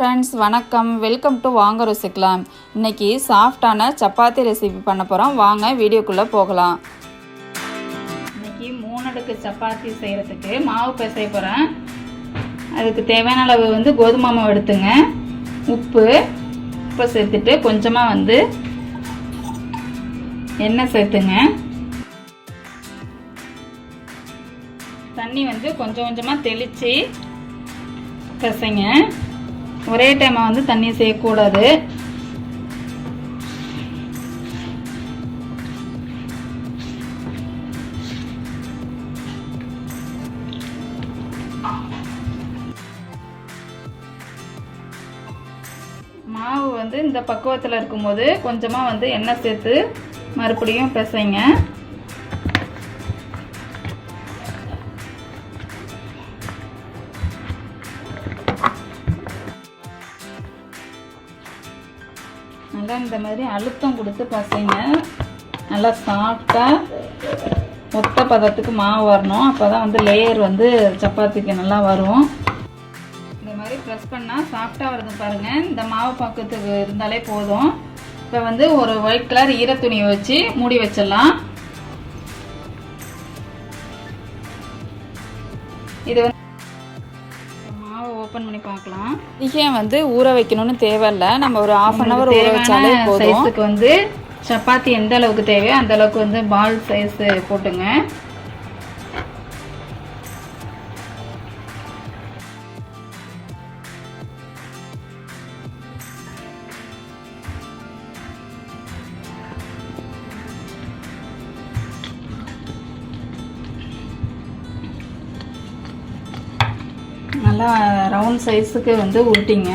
friends वणक्कम welcome to वांग रुसिक्कलाम इन्नैक्कु सॉफ्टाना चपाती रेसिपी पण्ण पोरोम वांग वीडियोக்குள்ள போகலாம் இன்னைக்கு 3 அடுக்கு சப்பாத்தி செய்யிறதுக்கு மாவு பிசைய போறேன் அதுக்கு தேவையான அளவு வந்து கோதுமை மாவு எடுத்துங்க உப்பு சேர்த்துட்டு கொஞ்சமா வந்து எண்ணெய் சேர்த்துங்க தண்ணி வந்து கொஞ்சம் கொஞ்சமா தெளிச்சு பிசைங்க ஒரே டைமா வந்து தண்ணி சேர்க்க கூடாது மாவு வந்து இந்த பக்குவத்துல இருக்கும்போது கொஞ்சமா வந்து எண்ணெய் சேர்த்து மறுபடியும் பிசைங்க நல்லா இந்த மாதிரி அழுத்தம் கொடுத்து பசைங்க நல்லா சாஃப்டா ஒத்த பதத்துக்கு மாவு வரணும் அப்பதான் வந்து லேயர் வந்து சப்பாத்திக்கு நல்லா வரும் இந்த மாதிரி பிரஸ் பண்ணா சாஃப்டா வருது பாருங்க இந்த மாவு பக்கத்துக்கு இருந்தாலே போதும் இப்போ வந்து ஒரு ஒயிட் கலர் ஈர துணியை வச்சு மூடி வச்சிடலாம் இது ஓபன் பண்ணி பார்க்கலாம் இங்கே வந்து ஊற வைக்கணும்னு தேவையில்லை நம்ம ஒரு half an hour ஊற வச்சாலே போதும் சைஸ்க்கு வந்து சப்பாத்தி எந்த அளவுக்கு தேவையோ அந்த அளவுக்கு வந்து பால் சைஸ் போட்டுங்க நல்லா ரவுண்ட் சைஸ்க்கு வந்து உருட்டிங்க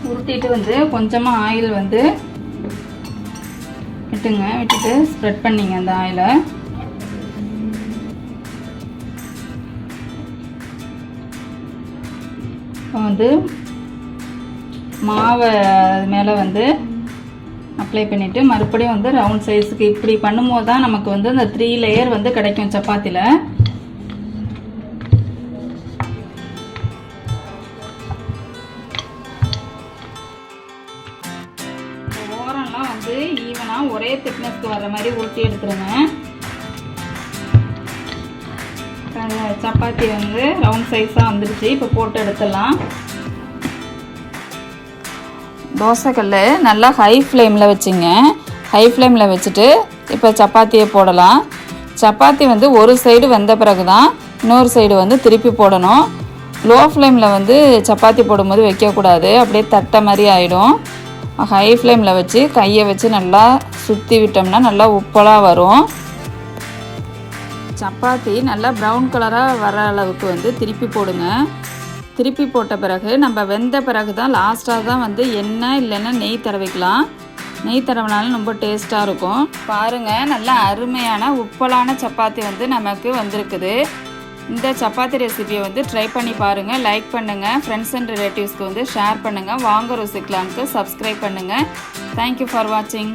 உருட்டிட்டு வந்து கொஞ்சமா ஆயில் வந்து விட்டுட்டு ஸ்ப்ரெட் பண்ணிங்க அந்த ஆயிலை வந்து மாவை மேலே வந்து அப்ளை பண்ணிட்டு மறுபடியும் வந்து ரவுண்ட் சைஸ்க்கு இப்படி பண்ணும்போது தான் நமக்கு வந்து அந்த 3 லேயர் வந்து கிடைக்கும் சப்பாத்தில ஓரம்லாம் வந்து ஈவனா ஒரே திக்னஸ்க்கு வர மாதிரி உருட்டி எடுத்துருங்க சப்பாத்தி வந்து ரவுண்ட் சைஸா வந்துருச்சு இப்போ போட்டு எடுத்துடலாம் தோசைக்கல்ல நல்லா ஹை ஃப்ளேமில் வச்சுங்க ஹை ஃப்ளேமில் வச்சுட்டு இப்போ சப்பாத்தியை போடலாம் சப்பாத்தி வந்து ஒரு சைடு வெந்த பிறகு தான் இன்னொரு சைடு வந்து திருப்பி போடணும் லோ ஃப்ளேமில் வந்து சப்பாத்தி போடும்போது வைக்கக்கூடாது அப்படியே தட்டை மாதிரி ஆகிடும் ஹை ஃப்ளேமில் வச்சு கையை வச்சு நல்லா சுற்றி விட்டோம்னா நல்லா உப்பலாக வரும் சப்பாத்தி நல்லா ப்ரௌன் கலராக வர அளவுக்கு வந்து திருப்பி போடுங்க திருப்பி போட்ட பிறகு நம்ம வெந்த பிறகு தான் லாஸ்ட்டாக தான் வந்து எண்ணெய் இல்லைன்னா நெய் தடவிக்கலாம் நெய் தடவினாலும் ரொம்ப டேஸ்ட்டாக இருக்கும் பாருங்கள் நல்லா அருமையான உப்பலான சப்பாத்தி வந்து நமக்கு வந்திருக்குது இந்த சப்பாத்தி ரெசிபியை வந்து ட்ரை பண்ணி பாருங்கள் லைக் பண்ணுங்கள் ஃப்ரெண்ட்ஸ் அண்ட் ரிலேட்டிவ்ஸ்க்கு வந்து ஷேர் பண்ணுங்கள் வாங்க ருசிக்கலாம்க்கு சப்ஸ்கிரைப் பண்ணுங்கள் தேங்க்யூ ஃபார் வாட்சிங்